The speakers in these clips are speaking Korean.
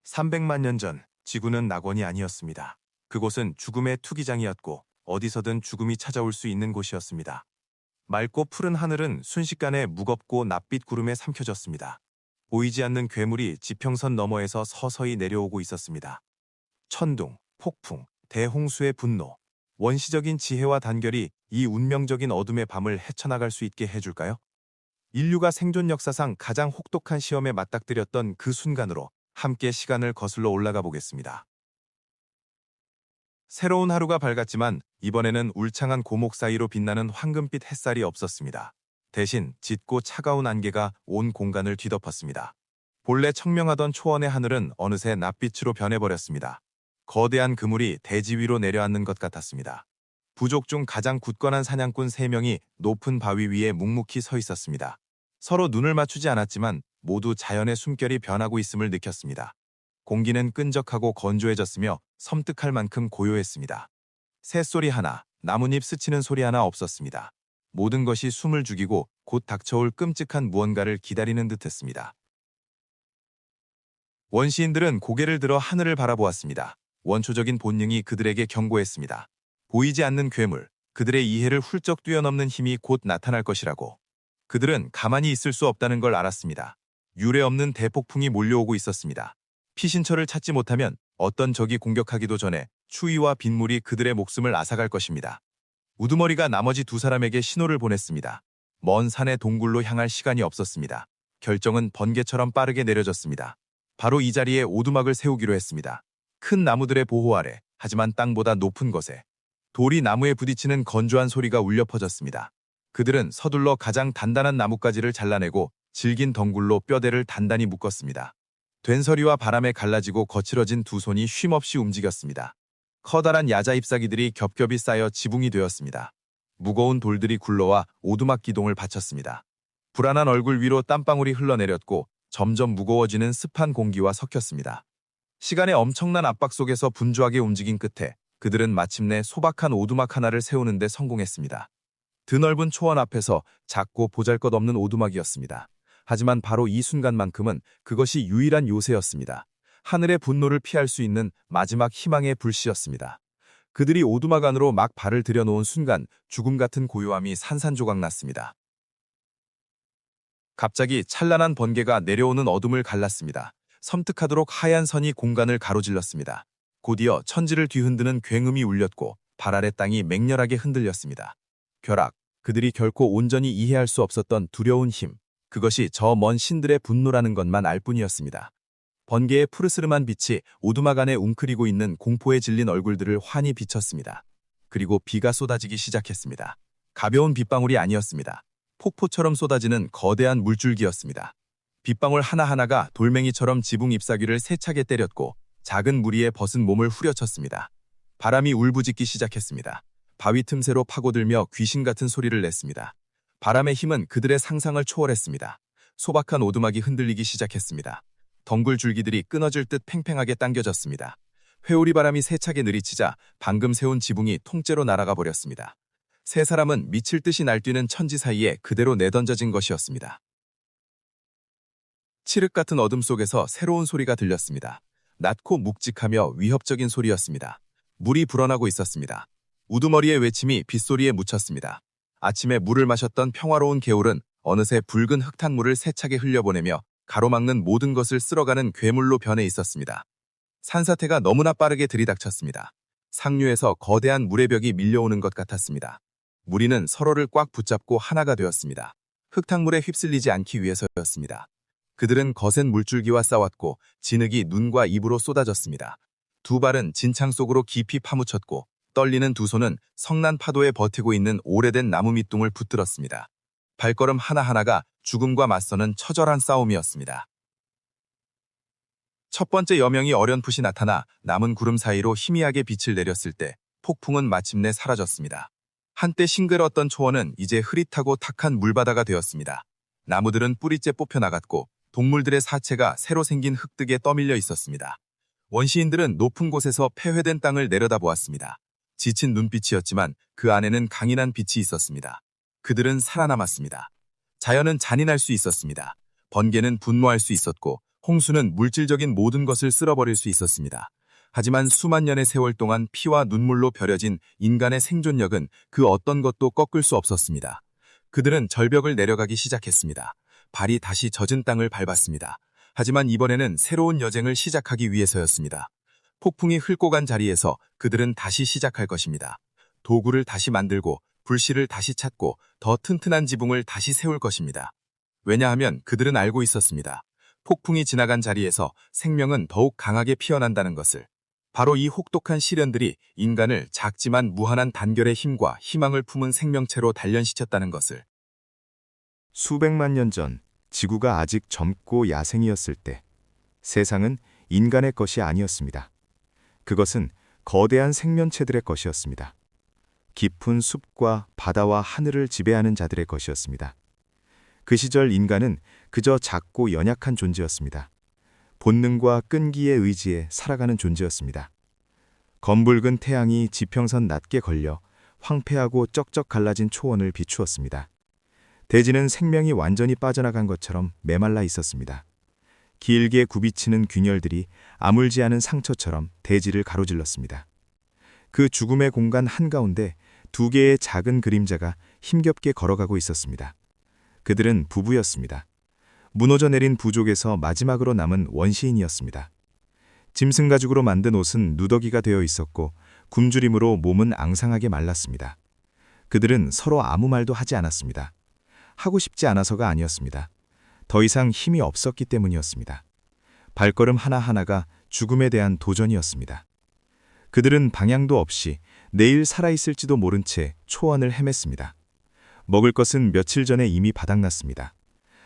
300만 년 전, 지구는 낙원이 아니었습니다. 그곳은 죽음의 투기장이었고 어디서든 죽음이 찾아올 수 있는 곳이었습니다. 맑고 푸른 하늘은 순식간에 무겁고 낯빛 구름에 삼켜졌습니다. 보이지 않는 괴물이 지평선 너머에서 서서히 내려오고 있었습니다. 천둥, 폭풍, 대홍수의 분노, 원시적인 지혜와 단결이 이 운명적인 어둠의 밤을 헤쳐나갈 수 있게 해줄까요? 인류가 생존 역사상 가장 혹독한 시험에 맞닥뜨렸던 그 순간으로 함께 시간을 거슬러 올라가 보겠습니다. 새로운 하루가 밝았지만 이번에는 울창한 고목 사이로 빛나는 황금빛 햇살이 없었습니다. 대신 짙고 차가운 안개가 온 공간을 뒤덮었습니다. 본래 청명하던 초원의 하늘은 어느새 낯빛으로 변해버렸습니다. 거대한 그물이 대지 위로 내려앉는 것 같았습니다. 부족 중 가장 굳건한 사냥꾼 3명이 높은 바위 위에 묵묵히 서 있었습니다. 서로 눈을 맞추지 않았지만 모두 자연의 숨결이 변하고 있음을 느꼈습니다. 공기는 끈적하고 건조해졌으며 섬뜩할 만큼 고요했습니다. 새소리 하나, 나뭇잎 스치는 소리 하나 없었습니다. 모든 것이 숨을 죽이고 곧 닥쳐올 끔찍한 무언가를 기다리는 듯했습니다. 원시인들은 고개를 들어 하늘을 바라보았습니다. 원초적인 본능이 그들에게 경고했습니다. 보이지 않는 괴물, 그들의 이해를 훌쩍 뛰어넘는 힘이 곧 나타날 것이라고. 그들은 가만히 있을 수 없다는 걸 알았습니다. 유례없는 대폭풍이 몰려오고 있었습니다. 피신처를 찾지 못하면 어떤 적이 공격하기도 전에 추위와 빗물이 그들의 목숨을 앗아갈 것입니다. 우두머리가 나머지 2사람에게 신호를 보냈습니다. 먼 산의 동굴로 향할 시간이 없었습니다. 결정은 번개처럼 빠르게 내려졌습니다. 바로 이 자리에 오두막을 세우기로 했습니다. 큰 나무들의 보호 아래, 하지만 땅보다 높은 곳에. 돌이 나무에 부딪히는 건조한 소리가 울려 퍼졌습니다. 그들은 서둘러 가장 단단한 나뭇가지를 잘라내고 질긴 덩굴로 뼈대를 단단히 묶었습니다. 된서리와 바람에 갈라지고 거칠어진 2손이 쉼없이 움직였습니다. 커다란 야자 잎사귀들이 겹겹이 쌓여 지붕이 되었습니다. 무거운 돌들이 굴러와 오두막 기둥을 받쳤습니다. 불안한 얼굴 위로 땀방울이 흘러내렸고 점점 무거워지는 습한 공기와 섞였습니다. 시간의 엄청난 압박 속에서 분주하게 움직인 끝에 그들은 마침내 소박한 오두막 하나를 세우는 데 성공했습니다. 드넓은 초원 앞에서 작고 보잘것없는 오두막이었습니다. 하지만 바로 이 순간만큼은 그것이 유일한 요새였습니다. 하늘의 분노를 피할 수 있는 마지막 희망의 불씨였습니다. 그들이 오두막 안으로 막 발을 들여놓은 순간 죽음 같은 고요함이 산산조각 났습니다. 갑자기 찬란한 번개가 내려오는 어둠을 갈랐습니다. 섬뜩하도록 하얀 선이 공간을 가로질렀습니다. 곧이어 천지를 뒤흔드는 굉음이 울렸고 발 아래 땅이 맹렬하게 흔들렸습니다. 벼락, 그들이 결코 온전히 이해할 수 없었던 두려운 힘, 그것이 저 먼 신들의 분노라는 것만 알 뿐이었습니다. 번개의 푸르스름한 빛이 오두막 안에 웅크리고 있는 공포에 질린 얼굴들을 환히 비쳤습니다. 그리고 비가 쏟아지기 시작했습니다. 가벼운 빗방울이 아니었습니다. 폭포처럼 쏟아지는 거대한 물줄기였습니다. 빗방울 하나하나가 돌멩이처럼 지붕 잎사귀를 세차게 때렸고 작은 무리에 벗은 몸을 후려쳤습니다. 바람이 울부짖기 시작했습니다. 바위 틈새로 파고들며 귀신 같은 소리를 냈습니다. 바람의 힘은 그들의 상상을 초월했습니다. 소박한 오두막이 흔들리기 시작했습니다. 덩굴 줄기들이 끊어질 듯 팽팽하게 당겨졌습니다. 회오리 바람이 세차게 느리치자 방금 세운 지붕이 통째로 날아가 버렸습니다. 3사람은 미칠 듯이 날뛰는 천지 사이에 그대로 내던져진 것이었습니다. 칠흑 같은 어둠 속에서 새로운 소리가 들렸습니다. 낮고 묵직하며 위협적인 소리였습니다. 물이 불어나고 있었습니다. 우두머리의 외침이 빗소리에 묻혔습니다. 아침에 물을 마셨던 평화로운 개울은 어느새 붉은 흙탕물을 세차게 흘려보내며 가로막는 모든 것을 쓸어가는 괴물로 변해 있었습니다. 산사태가 너무나 빠르게 들이닥쳤습니다. 상류에서 거대한 물의 벽이 밀려오는 것 같았습니다. 무리는 서로를 꽉 붙잡고 하나가 되었습니다. 흙탕물에 휩쓸리지 않기 위해서였습니다. 그들은 거센 물줄기와 싸웠고 진흙이 눈과 입으로 쏟아졌습니다. 2 발은 진창 속으로 깊이 파묻혔고 떨리는 2 손은 성난 파도에 버티고 있는 오래된 나무 밑둥을 붙들었습니다. 발걸음 하나하나가 죽음과 맞서는 처절한 싸움이었습니다. 첫 번째 여명이 어렴풋이 나타나 남은 구름 사이로 희미하게 빛을 내렸을 때 폭풍은 마침내 사라졌습니다. 한때 싱그러웠던 초원은 이제 흐릿하고 탁한 물바다가 되었습니다. 나무들은 뿌리째 뽑혀나갔고 동물들의 사체가 새로 생긴 흙득에 떠밀려 있었습니다. 원시인들은 높은 곳에서 폐회된 땅을 내려다보았습니다. 지친 눈빛이었지만 그 안에는 강인한 빛이 있었습니다. 그들은 살아남았습니다. 자연은 잔인할 수 있었습니다. 번개는 분노할 수 있었고 홍수는 물질적인 모든 것을 쓸어버릴 수 있었습니다. 하지만 수만 년의 세월 동안 피와 눈물로 벼려진 인간의 생존력은 그 어떤 것도 꺾을 수 없었습니다. 그들은 절벽을 내려가기 시작했습니다. 발이 다시 젖은 땅을 밟았습니다. 하지만 이번에는 새로운 여정을 시작하기 위해서였습니다. 폭풍이 훑고 간 자리에서 그들은 다시 시작할 것입니다. 도구를 다시 만들고 불씨를 다시 찾고 더 튼튼한 지붕을 다시 세울 것입니다. 왜냐하면 그들은 알고 있었습니다. 폭풍이 지나간 자리에서 생명은 더욱 강하게 피어난다는 것을. 바로 이 혹독한 시련들이 인간을 작지만 무한한 단결의 힘과 희망을 품은 생명체로 단련시켰다는 것을. 수백만 년 전 지구가 아직 젊고 야생이었을 때 세상은 인간의 것이 아니었습니다. 그것은 거대한 생명체들의 것이었습니다. 깊은 숲과 바다와 하늘을 지배하는 자들의 것이었습니다. 그 시절 인간은 그저 작고 연약한 존재였습니다. 본능과 끈기의 의지에 살아가는 존재였습니다. 검붉은 태양이 지평선 낮게 걸려 황폐하고 쩍쩍 갈라진 초원을 비추었습니다. 대지는 생명이 완전히 빠져나간 것처럼 메말라 있었습니다. 길게 굽이치는 균열들이 아물지 않은 상처처럼 대지를 가로질렀습니다. 그 죽음의 공간 한가운데 두 개의 작은 그림자가 힘겹게 걸어가고 있었습니다. 그들은 부부였습니다. 무너져 내린 부족에서 마지막으로 남은 원시인이었습니다. 짐승 가죽으로 만든 옷은 누더기가 되어 있었고 굶주림으로 몸은 앙상하게 말랐습니다. 그들은 서로 아무 말도 하지 않았습니다. 하고 싶지 않아서가 아니었습니다. 더 이상 힘이 없었기 때문이었습니다. 발걸음 하나하나가 죽음에 대한 도전이었습니다. 그들은 방향도 없이 내일 살아있을지도 모른 채 초원을 헤맸습니다. 먹을 것은 며칠 전에 이미 바닥났습니다.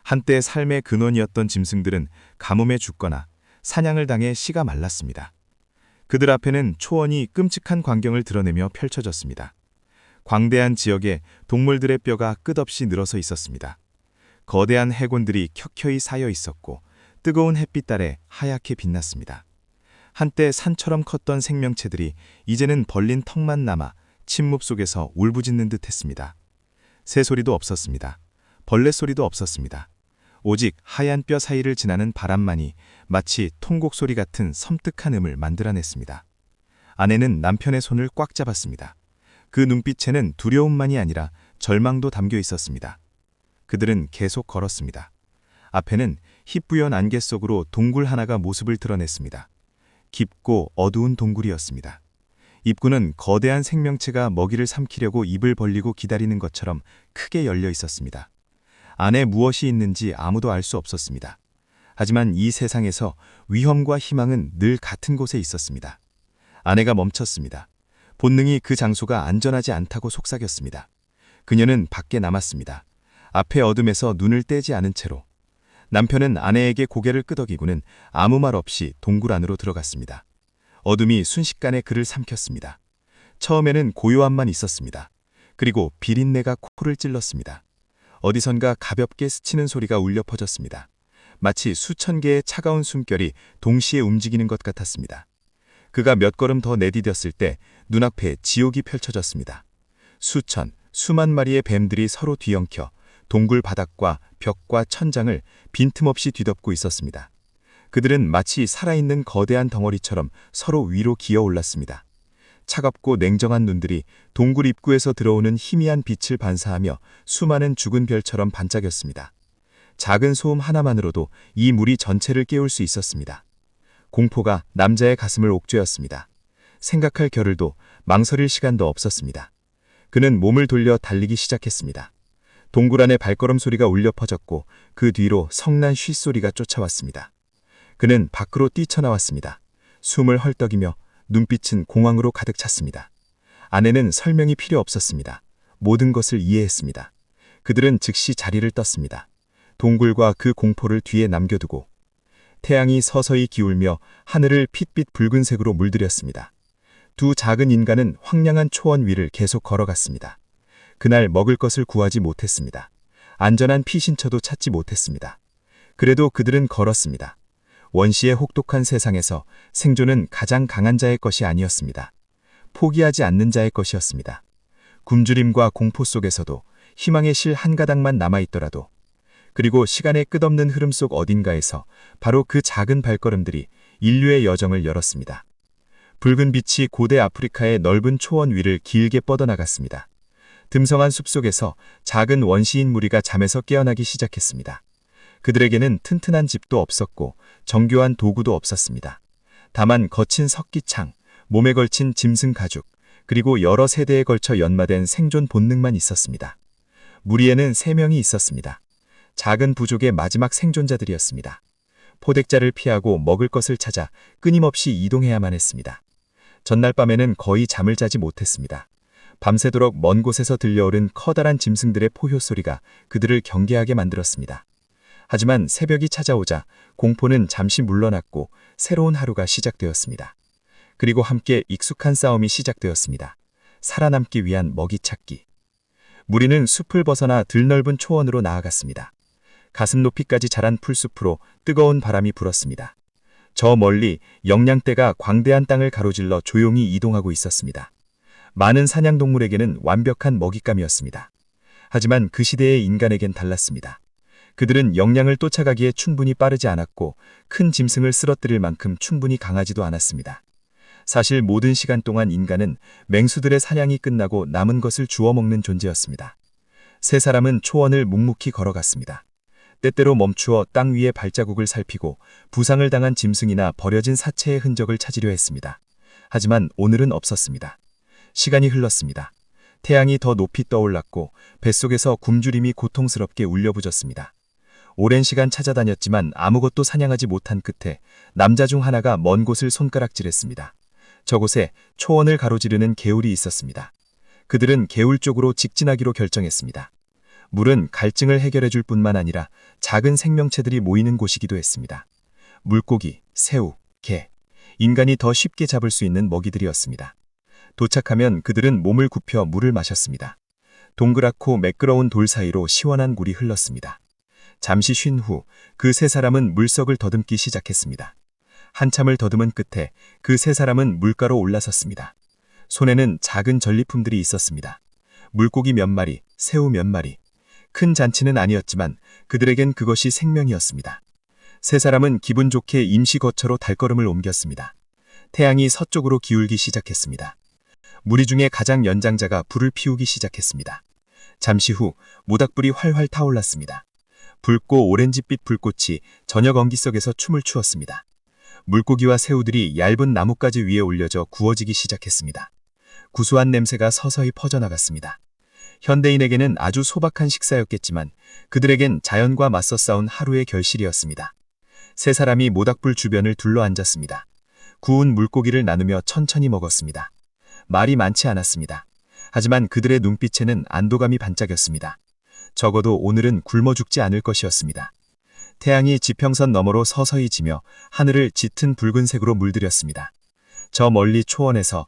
한때 삶의 근원이었던 짐승들은 가뭄에 죽거나 사냥을 당해 씨가 말랐습니다. 그들 앞에는 초원이 끔찍한 광경을 드러내며 펼쳐졌습니다. 광대한 지역에 동물들의 뼈가 끝없이 늘어서 있었습니다. 거대한 해곤들이 켜켜이 쌓여 있었고 뜨거운 햇빛 아래 하얗게 빛났습니다. 한때 산처럼 컸던 생명체들이 이제는 벌린 턱만 남아 침묵 속에서 울부짖는 듯 했습니다. 새소리도 없었습니다. 벌레 소리도 없었습니다. 오직 하얀 뼈 사이를 지나는 바람만이 마치 통곡 소리 같은 섬뜩한 음을 만들어냈습니다. 아내는 남편의 손을 꽉 잡았습니다. 그 눈빛에는 두려움만이 아니라 절망도 담겨 있었습니다. 그들은 계속 걸었습니다. 앞에는 희뿌연 안개 속으로 동굴 하나가 모습을 드러냈습니다. 깊고 어두운 동굴이었습니다. 입구는 거대한 생명체가 먹이를 삼키려고 입을 벌리고 기다리는 것처럼 크게 열려 있었습니다. 안에 무엇이 있는지 아무도 알 수 없었습니다. 하지만 이 세상에서 위험과 희망은 늘 같은 곳에 있었습니다. 아내가 멈췄습니다. 본능이 그 장소가 안전하지 않다고 속삭였습니다. 그녀는 밖에 남았습니다. 앞의 어둠에서 눈을 떼지 않은 채로. 남편은 아내에게 고개를 끄덕이고는 아무 말 없이 동굴 안으로 들어갔습니다. 어둠이 순식간에 그를 삼켰습니다. 처음에는 고요함만 있었습니다. 그리고 비린내가 코를 찔렀습니다. 어디선가 가볍게 스치는 소리가 울려 퍼졌습니다. 마치 수천 개의 차가운 숨결이 동시에 움직이는 것 같았습니다. 그가 몇 걸음 더 내디뎠을 때 눈앞에 지옥이 펼쳐졌습니다. 수만 마리의 뱀들이 서로 뒤엉켜 동굴 바닥과 벽과 천장을 빈틈없이 뒤덮고 있었습니다. 그들은 마치 살아있는 거대한 덩어리처럼 서로 위로 기어 올랐습니다. 차갑고 냉정한 눈들이 동굴 입구에서 들어오는 희미한 빛을 반사하며 수많은 죽은 별처럼 반짝였습니다. 작은 소음 하나만으로도 이 무리 전체를 깨울 수 있었습니다. 공포가 남자의 가슴을 옥죄었습니다. 생각할 겨를도 망설일 시간도 없었습니다. 그는 몸을 돌려 달리기 시작했습니다. 동굴 안에 발걸음 소리가 울려 퍼졌고 그 뒤로 성난 쉿소리가 쫓아왔습니다. 그는 밖으로 뛰쳐나왔습니다. 숨을 헐떡이며 눈빛은 공황으로 가득 찼습니다. 아내는 설명이 필요 없었습니다. 모든 것을 이해했습니다. 그들은 즉시 자리를 떴습니다. 동굴과 그 공포를 뒤에 남겨두고 태양이 서서히 기울며 하늘을 핏빛 붉은색으로 물들였습니다. 두 작은 인간은 황량한 초원 위를 계속 걸어갔습니다. 그날 먹을 것을 구하지 못했습니다. 안전한 피신처도 찾지 못했습니다. 그래도 그들은 걸었습니다. 원시의 혹독한 세상에서 생존은 가장 강한 자의 것이 아니었습니다. 포기하지 않는 자의 것이었습니다. 굶주림과 공포 속에서도 희망의 실 한 가닥만 남아있더라도 그리고 시간의 끝없는 흐름 속 어딘가에서 바로 그 작은 발걸음들이 인류의 여정을 열었습니다. 붉은 빛이 고대 아프리카의 넓은 초원 위를 길게 뻗어나갔습니다. 듬성한 숲속에서 작은 원시인 무리가 잠에서 깨어나기 시작했습니다. 그들에게는 튼튼한 집도 없었고 정교한 도구도 없었습니다. 다만 거친 석기창, 몸에 걸친 짐승 가죽, 그리고 여러 세대에 걸쳐 연마된 생존 본능만 있었습니다. 무리에는 3명이 있었습니다. 작은 부족의 마지막 생존자들이었습니다. 포획자를 피하고 먹을 것을 찾아 끊임없이 이동해야만 했습니다. 전날 밤에는 거의 잠을 자지 못했습니다. 밤새도록 먼 곳에서 들려오른 커다란 짐승들의 포효 소리가 그들을 경계하게 만들었습니다. 하지만 새벽이 찾아오자 공포는 잠시 물러났고 새로운 하루가 시작되었습니다. 그리고 함께 익숙한 싸움이 시작되었습니다. 살아남기 위한 먹이 찾기. 무리는 숲을 벗어나 들넓은 초원으로 나아갔습니다. 가슴 높이까지 자란 풀숲으로 뜨거운 바람이 불었습니다. 저 멀리 영양떼가 광대한 땅을 가로질러 조용히 이동하고 있었습니다. 많은 사냥동물에게는 완벽한 먹잇감이었습니다. 하지만 그 시대의 인간에겐 달랐습니다. 그들은 영양을 쫓아가기에 충분히 빠르지 않았고 큰 짐승을 쓰러뜨릴 만큼 충분히 강하지도 않았습니다. 사실 모든 시간 동안 인간은 맹수들의 사냥이 끝나고 남은 것을 주워 먹는 존재였습니다. 3사람은 초원을 묵묵히 걸어갔습니다. 때때로 멈추어 땅 위의 발자국을 살피고 부상을 당한 짐승이나 버려진 사체의 흔적을 찾으려 했습니다. 하지만 오늘은 없었습니다. 시간이 흘렀습니다. 태양이 더 높이 떠올랐고 뱃속에서 굶주림이 고통스럽게 울려부졌습니다. 오랜 시간 찾아다녔지만 아무것도 사냥하지 못한 끝에 남자 중 하나가 먼 곳을 손가락질했습니다. 저곳에 초원을 가로지르는 개울이 있었습니다. 그들은 개울 쪽으로 직진하기로 결정했습니다. 물은 갈증을 해결해 줄 뿐만 아니라 작은 생명체들이 모이는 곳이기도 했습니다. 물고기, 새우, 개, 인간이 더 쉽게 잡을 수 있는 먹이들이었습니다. 도착하면 그들은 몸을 굽혀 물을 마셨습니다. 동그랗고 매끄러운 돌 사이로 시원한 물이 흘렀습니다. 잠시 쉰 후 그 3사람은 물석을 더듬기 시작했습니다. 한참을 더듬은 끝에 그 3사람은 물가로 올라섰습니다. 손에는 작은 전리품들이 있었습니다. 물고기 몇 마리, 새우 몇 마리. 큰 잔치는 아니었지만 그들에겐 그것이 생명이었습니다. 3사람은 기분 좋게 임시 거처로 발걸음을 옮겼습니다. 태양이 서쪽으로 기울기 시작했습니다. 무리 중에 가장 연장자가 불을 피우기 시작했습니다. 잠시 후 모닥불이 활활 타올랐습니다. 붉고 오렌지빛 불꽃이 저녁 언기석에서 춤을 추었습니다. 물고기와 새우들이 얇은 나뭇가지 위에 올려져 구워지기 시작했습니다. 구수한 냄새가 서서히 퍼져나갔습니다. 현대인에게는 아주 소박한 식사였겠지만 그들에겐 자연과 맞서 싸운 하루의 결실이었습니다. 3사람이 모닥불 주변을 둘러앉았습니다. 구운 물고기를 나누며 천천히 먹었습니다. 말이 많지 않았습니다. 하지만 그들의 눈빛에는 안도감이 반짝였습니다. 적어도 오늘은 굶어 죽지 않을 것이었습니다. 태양이 지평선 너머로 서서히 지며 하늘을 짙은 붉은색으로 물들였습니다. 저 멀리 초원에서